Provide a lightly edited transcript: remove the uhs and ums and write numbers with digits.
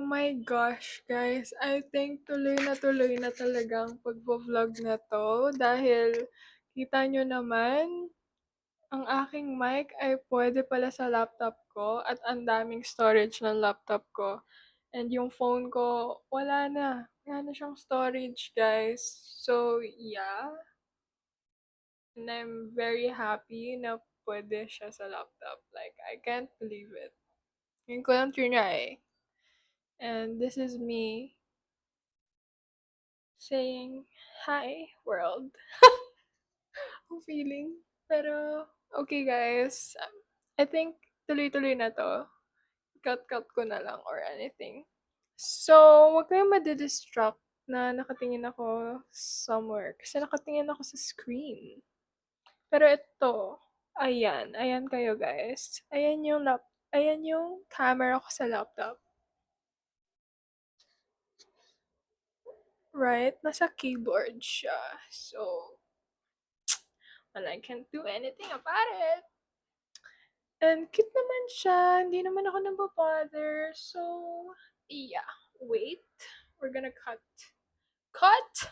my gosh, guys. I think tuloy na talaga ang pagvo-vlog na 'to dahil kita niyo naman, ang aking mic ay puwede pala sa laptop ko at ang daming storage ng laptop ko. And yung phone ko wala na siyang storage, guys. So, yeah, and I'm very happy na puwede siya sa laptop. Like, I can't believe it. Ngayon ko lang triny. And this is me saying, "Hi, world." Ang feeling. Pero, okay guys, I think tuloy-tuloy na 'to. Cut-cut ko na lang or anything. So, wag kayong madi-distract na nakatingin ako somewhere kasi nakatingin ako sa screen. Pero ito, ayan kayo guys. Ayan yung camera ko sa laptop, right? Nasa keyboard siya. So, well, I can't do anything about it. And cute naman siya, hindi naman ako nabo-bother. So, yeah. Wait, we're gonna cut. Cut!